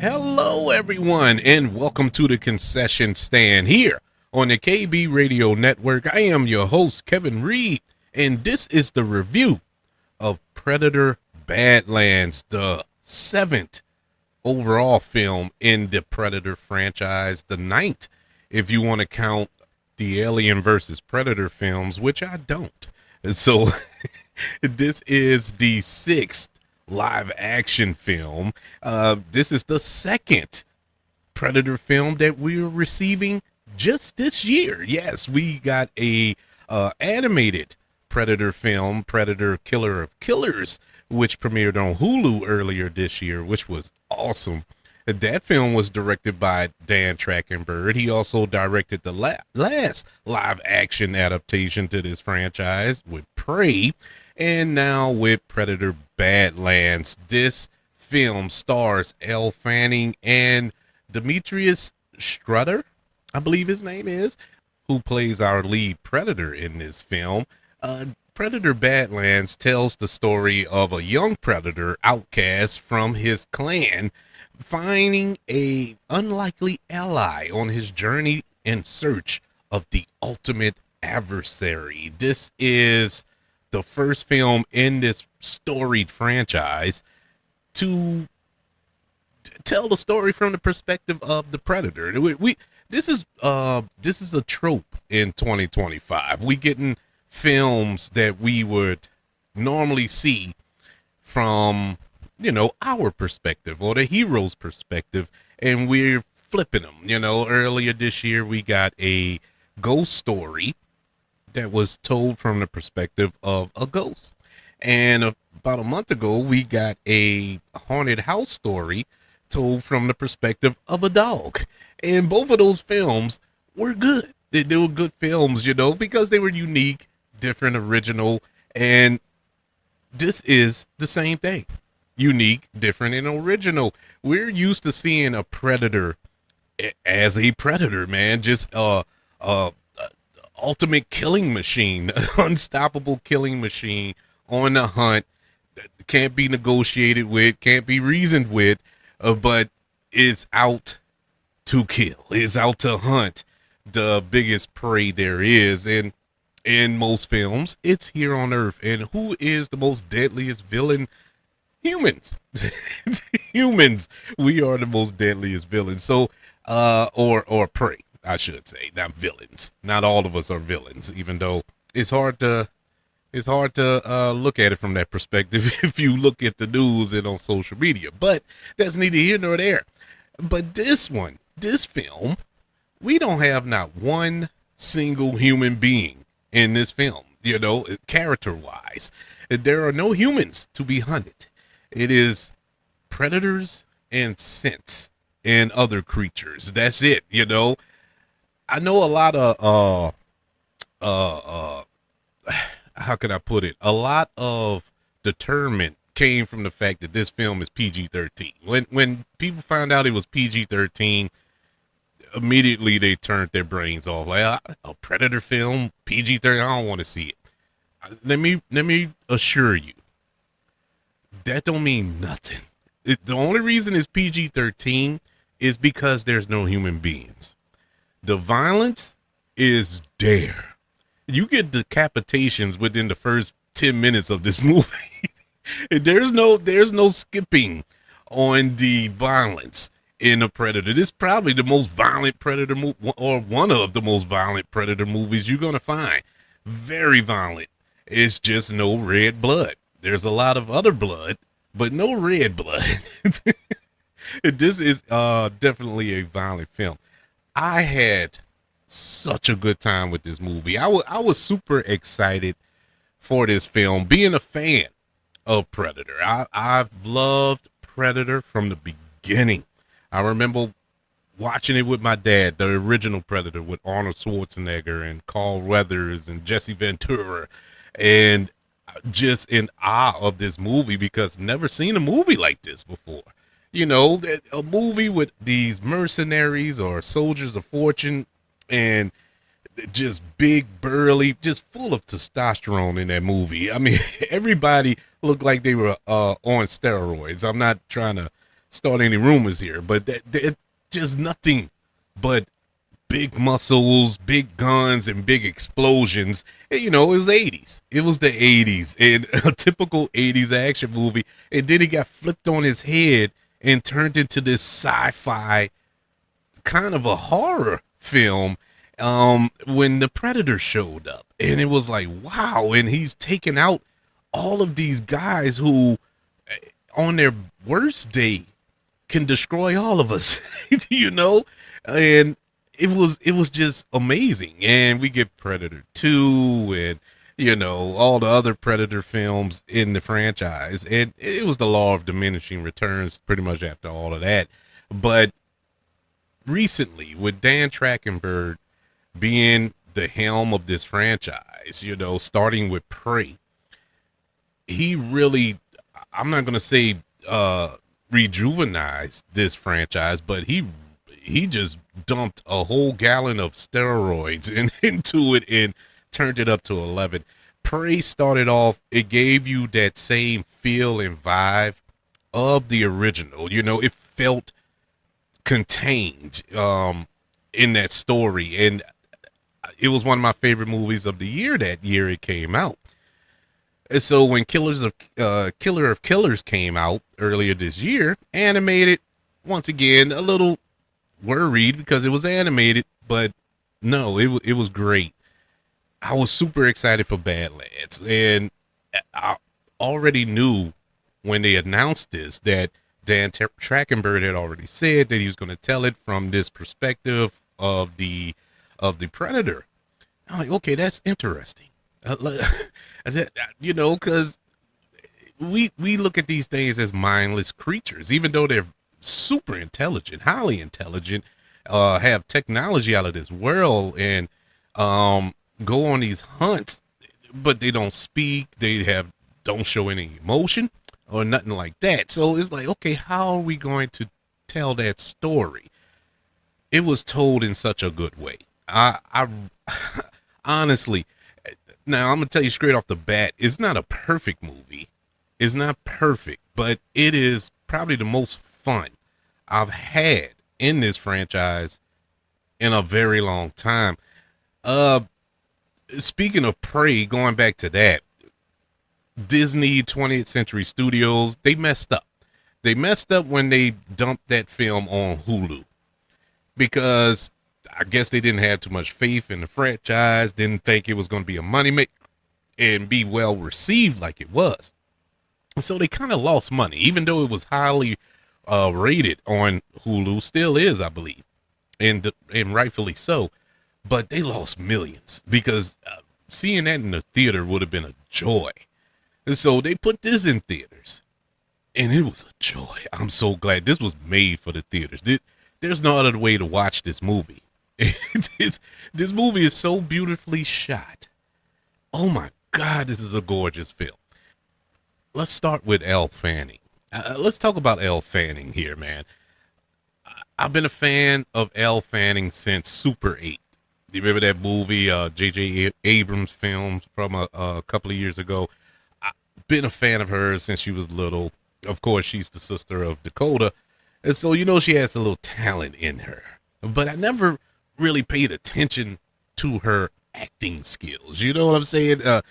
Hello, everyone, and welcome to the concession stand here on the KB Radio Network. I am your host, Kevin Reed, and this is the review of Predator Badlands, the seventh overall film in the Predator franchise, the ninth, if you want to count the Alien versus Predator films, which I don't. So this is the sixth live action film. This is the second Predator film that we're receiving just this year. Yes, we got a animated Predator film, Predator Killer of Killers, which premiered on Hulu earlier this year, which was awesome. That film was directed by Dan Trachtenberg. He also directed the last live action adaptation to this franchise with Prey, and now with Predator Badlands. This film stars Elle Fanning and Demetrius Strutter, I believe his name is, who plays our lead Predator in this film. Predator Badlands tells the story of a young Predator outcast from his clan finding a unlikely ally on his journey in search of the ultimate adversary. This is the first film in this storied franchise to tell the story from the perspective of the Predator. This is a trope in 2025. We getting films that we would normally see from, our perspective or the hero's perspective, and we're flipping them. Earlier this year we got a ghost story that was told from the perspective of a ghost, and about a month ago we got a haunted house story told from the perspective of a dog, and both of those films were good. They were good films, because they were unique, different, original, and this is the same thing. Unique, different, and original. We're used to seeing a predator as a predator, man. Just ultimate killing machine, unstoppable killing machine on the hunt. Can't be negotiated with, can't be reasoned with, but is out to kill, is out to hunt the biggest prey there is. And in most films, it's here on Earth. And who is the most deadliest villain? Humans. Humans. We are the most deadliest villains. So, or prey, I should say, not villains. Not all of us are villains, even though it's hard to look at it from that perspective if you look at the news and on social media. But that's neither here nor there. But this film, we don't have not one single human being in this film, character-wise. There are no humans to be hunted. It is predators and scents and other creatures. That's it, I know a lot of how can I put it? A lot of deterrent came from the fact that this film is PG-13. When people found out it was PG-13, immediately they turned their brains off. Like, a Predator film, PG-13, I don't want to see it. Let me assure you, that don't mean nothing. The only reason it's PG-13 is because there's no human beings. The violence is there. You get decapitations within the first 10 minutes of this movie. There's no skipping on the violence in a Predator. This is probably the most violent Predator movie, or one of the most violent Predator movies you're going to find. Very violent. It's just no red blood. There's a lot of other blood, but no red blood. This is definitely a violent film. I had such a good time with this movie. I was super excited for this film, being a fan of Predator. I've loved Predator from the beginning. I remember watching it with my dad, the original Predator with Arnold Schwarzenegger and Carl Weathers and Jesse Ventura, and just in awe of this movie because never seen a movie like this before. A movie with these mercenaries or soldiers of fortune and just big, burly, just full of testosterone in that movie. I mean, everybody looked like they were on steroids. I'm not trying to start any rumors here, but that just nothing but big muscles, big guns, and big explosions. And, you know, it was 80s. It was the 80s, and a typical 80s action movie. And then he got flipped on his head and turned into this sci-fi kind of a horror film when the Predator showed up. And it was like, wow. And he's taking out all of these guys who, on their worst day, can destroy all of us, you know? And it was just amazing. And we get Predator 2 and, you know, all the other Predator films in the franchise. And it was the law of diminishing returns pretty much after all of that. But recently, with Dan Trachtenberg being the helm of this franchise, you know, starting with Prey, he really, I'm not going to say rejuvenized this franchise, but he just dumped a whole gallon of steroids into it and turned it up to 11. Prey started off, it gave you that same feel and vibe of the original. You know, it felt contained in that story, and it was one of my favorite movies of the year that year it came out. And so when Killer of Killers came out earlier this year, animated, once again a little worried because it was animated, but no, it was great. I was super excited for Badlands, and I already knew when they announced this that Dan Trachtenberg had already said that he was going to tell it from this perspective of the Predator. I'm like, okay, that's interesting. You know, because we look at these things as mindless creatures, even though they're super intelligent, highly intelligent, have technology out of this world, and go on these hunts, but they don't speak, don't show any emotion or nothing like that. So it's like, okay, how are we going to tell that story? It was told in such a good way. I honestly, now I'm gonna tell you straight off the bat, it's not a perfect movie. It's not perfect, but it is probably the most fun I've had in this franchise in a very long time. Speaking of Prey, going back to that, Disney 20th Century Studios, they messed up. They messed up when they dumped that film on Hulu because I guess they didn't have too much faith in the franchise, didn't think it was going to be a moneymaker and be well received like it was. So they kind of lost money, even though it was highly rated on Hulu, still is, I believe, and rightfully so. But they lost millions because seeing that in the theater would have been a joy. And so they put this in theaters, and it was a joy. I'm so glad this was made for the theaters. There's no other way to watch this movie. This movie is so beautifully shot. Oh my God, this is a gorgeous film. Let's start with Elle Fanning. Let's talk about Elle Fanning here, man. I've been a fan of Elle Fanning since Super 8. Do you remember that movie, J.J. Abrams film from a couple of years ago? I've been a fan of hers since she was little. Of course, she's the sister of Dakota. And so, you know, she has a little talent in her. But I never really paid attention to her acting skills. You know what I'm saying? I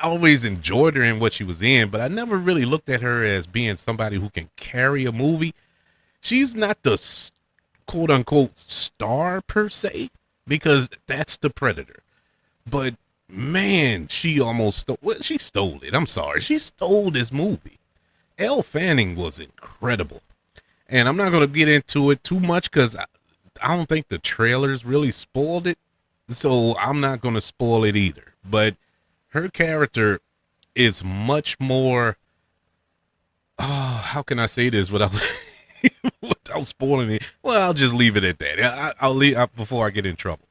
always enjoyed her in what she was in, but I never really looked at her as being somebody who can carry a movie. She's not the quote unquote star per se, because that's the Predator. But man, she almost she stole it. I'm sorry. She stole this movie. Elle Fanning was incredible. And I'm not going to get into it too much because I don't think the trailers really spoiled it. So I'm not going to spoil it either. But her character is much more, how can I say this without without spoiling it? Well, I'll just leave it at that. I'll leave before I get in trouble.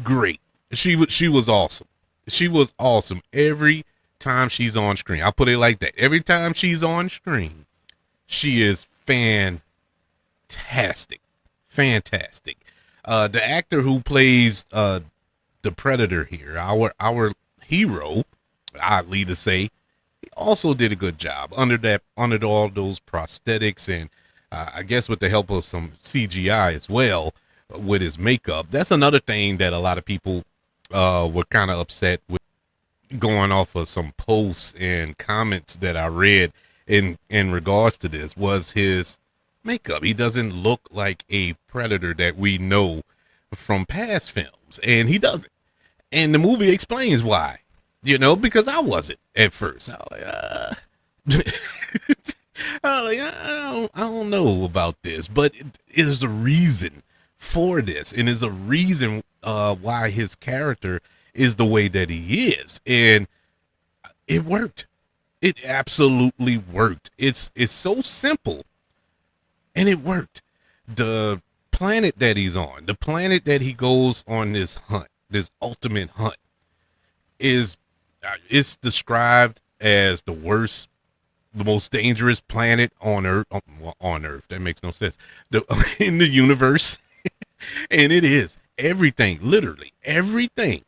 Great. She was awesome. She was awesome every time she's on screen. I'll put it like that. Every time she's on screen, she is fantastic. Fantastic. The actor who plays the Predator here, our hero, oddly to say, he also did a good job under all those prosthetics and I guess with the help of some CGI as well with his makeup. That's another thing that a lot of people were kind of upset with, going off of some posts and comments that I read in regards to this, was his makeup. He doesn't look like a Predator that we know from past films, and he doesn't. And the movie explains why. Because I wasn't at first. I was like, I don't know about this, but there's a reason for this, and there's a reason why his character is the way that he is, and it worked. It absolutely worked. It's so simple, and it worked. The planet that he's on, the planet that he goes on this hunt, this ultimate hunt, is it's described as the worst, the most dangerous planet on Earth. On Earth, that makes no sense. In the universe, and it is. Everything, literally everything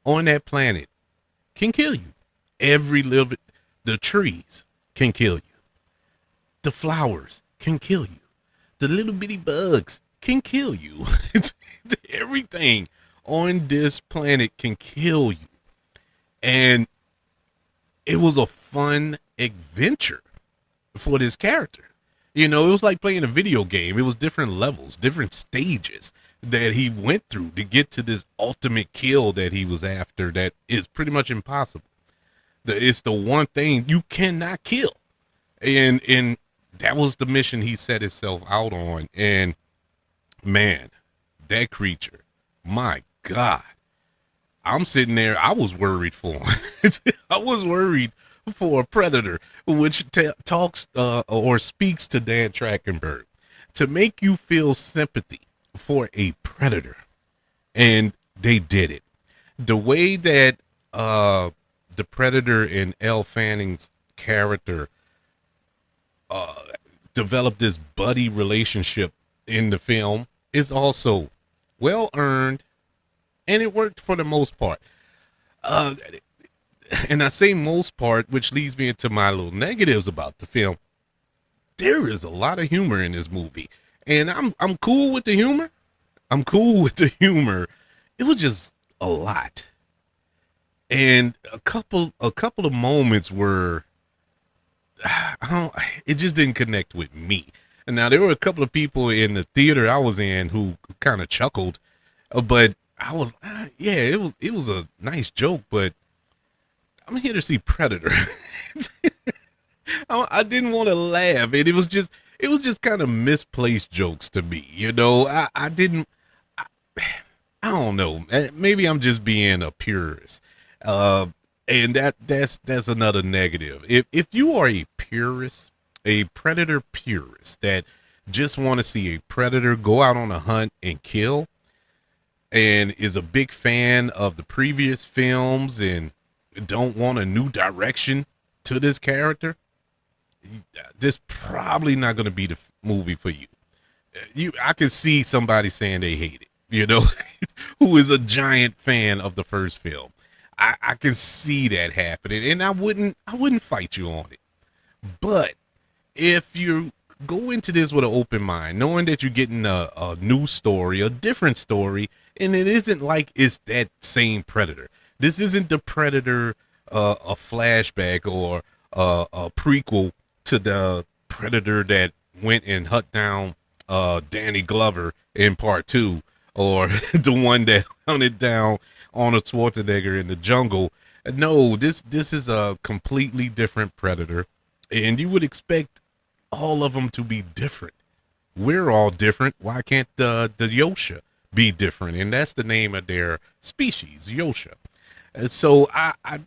on that planet can kill you. The trees can kill you. The flowers can kill you. The little bitty bugs can kill you. Everything on this planet can kill you. And it was a fun adventure for this character. It was like playing a video game. It was different levels, different stages that he went through to get to this ultimate kill that he was after, that is pretty much impossible. It's the one thing you cannot kill. And that was the mission he set himself out on. And man, that creature, my God, I'm sitting there. I was worried for him. I was worried for a Predator, which talks or speaks to Dan Trachtenberg, to make you feel sympathy for a Predator. And they did it. The way that the Predator and Elle Fanning's character developed this buddy relationship in the film is also well earned, and it worked for the most part. And I say most part, which leads me into my little negatives about the film. There is a lot of humor in this movie, and I'm cool with the humor. I'm cool with the humor. It was just a lot, and a couple of moments were, it just didn't connect with me. And now there were a couple of people in the theater I was in who kind of chuckled, but I was, yeah, it was a nice joke, but I'm here to see Predator. I didn't want to laugh, and it was just kind of misplaced jokes to me. I didn't. I don't know. Maybe I'm just being a purist, and that's another negative. If you are a purist, a Predator purist that just want to see a Predator go out on a hunt and kill, and is a big fan of the previous films and don't want a new direction to this character, this probably not going to be the movie for you. I could see somebody saying they hate it, who is a giant fan of the first film. I can see that happening, and I wouldn't fight you on it. But if you go into this with an open mind, knowing that you're getting a new story, a different story, and it isn't like it's that same Predator. This isn't the Predator, a flashback or a prequel to the Predator that went and hunted down Danny Glover in part 2, or the one that hunted down Arnold Schwarzenegger in the jungle. No, this is a completely different Predator, and you would expect all of them to be different. We're all different. Why can't the Ausha be different? And that's the name of their species, Ausha. So I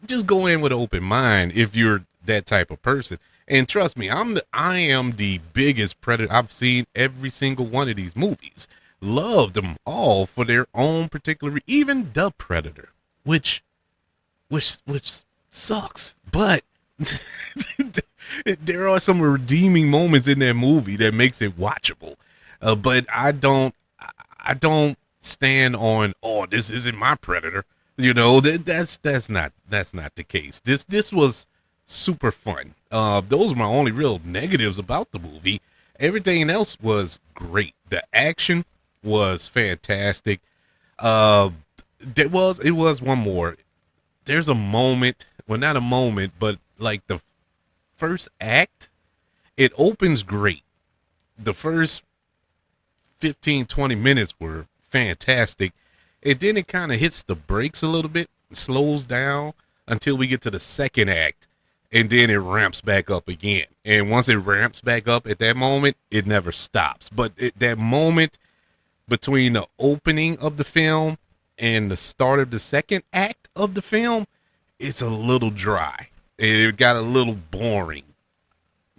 just go in with an open mind if you're that type of person. And trust me, I am the biggest Predator. I've seen every single one of these movies. Loved them all for their own particular, even the Predator, which sucks. But there are some redeeming moments in that movie that makes it watchable. But I don't stand on, oh, this isn't my Predator. That's not the case. This was super fun. Those are my only real negatives about the movie. Everything else was great. The action was fantastic. Uh, it was one more. There's a moment, well, not a moment, but like the first act, it opens great. The first 15, 20 minutes were fantastic. And then it kind of hits the brakes a little bit, slows down until we get to the second act. And then it ramps back up again. And once it ramps back up at that moment, it never stops. But that moment between the opening of the film and the start of the second act of the film, it's a little dry. It got a little boring.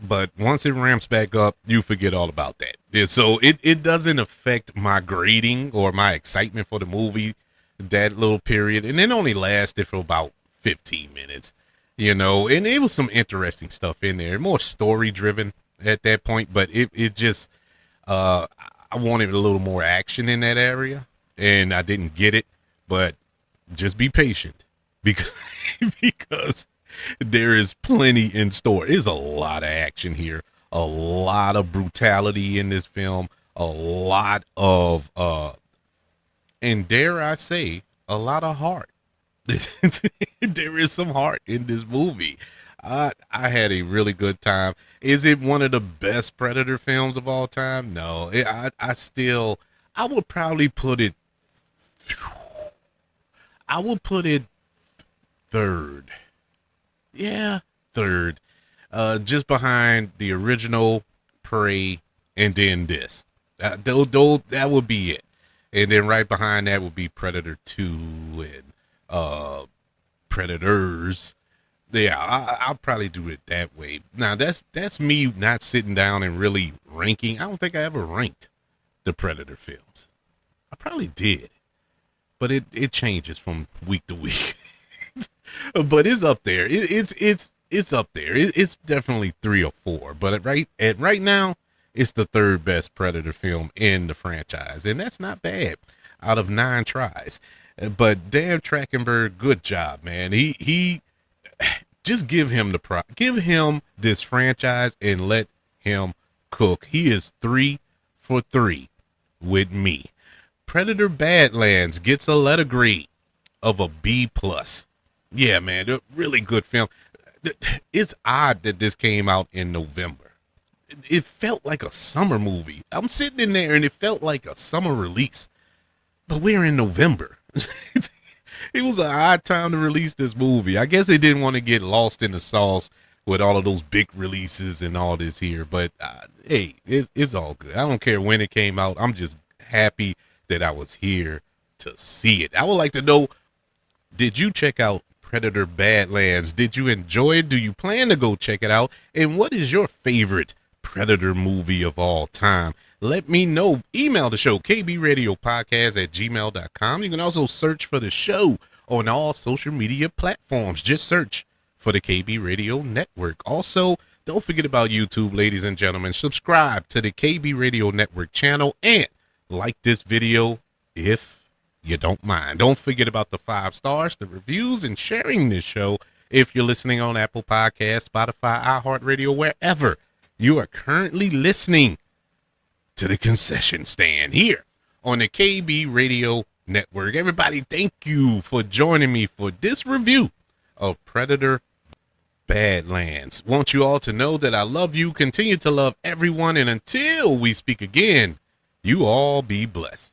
But once it ramps back up, you forget all about that. So it doesn't affect my grading or my excitement for the movie, that little period. And it only lasted for about 15 minutes, and it was some interesting stuff in there, more story driven at that point. But it just, I wanted a little more action in that area and I didn't get it, but just be patient because, because there is plenty in store. There's a lot of action here, a lot of brutality in this film, a lot of, and dare I say, a lot of heart. There is some heart in this movie. I had a really good time. Is it one of the best Predator films of all time? No, I would probably put it, I would put it third. Yeah, third. Just behind the original Prey and then this. That would be it. And then right behind that would be Predator 2 and Predators. Yeah, I'll probably do it that way. Now that's me not sitting down and really ranking. I don't think I ever ranked the Predator films. I probably did, but it changes from week to week. But it's up there. It's up there. It's definitely 3 or 4. But right now, it's the third best Predator film in the franchise, and that's not bad out of 9 tries. But Dan Trachtenberg, good job, man. He just give him give him this franchise and let him cook. He is 3 for 3 with me. Predator Badlands gets a letter grade of a B+. Yeah, man, a really good film. It's odd that this came out in November. It felt like a summer movie. I'm sitting in there and it felt like a summer release, but we're in November. It was an odd time to release this movie. I guess they didn't want to get lost in the sauce with all of those big releases and all this here, but hey, it's all good. I don't care when it came out. I'm just happy that I was here to see it. I would like to know, did you check out Predator Badlands? Did you enjoy it? Do you plan to go check it out? And what is your favorite Predator movie of all time? Let me know. Email the show, kbradiopodcast@gmail.com. You can also search for the show on all social media platforms. Just search for the KB Radio Network. Also, don't forget about YouTube, ladies and gentlemen. Subscribe to the KB Radio Network channel and like this video if you don't mind. Don't forget about the 5 stars, the reviews, and sharing this show if you're listening on Apple Podcasts, Spotify, iHeartRadio, wherever you are currently listening to the concession stand here on the KB Radio Network. Everybody, thank you for joining me for this review of Predator Badlands. Want you all to know that I love you, continue to love everyone, and until we speak again, you all be blessed.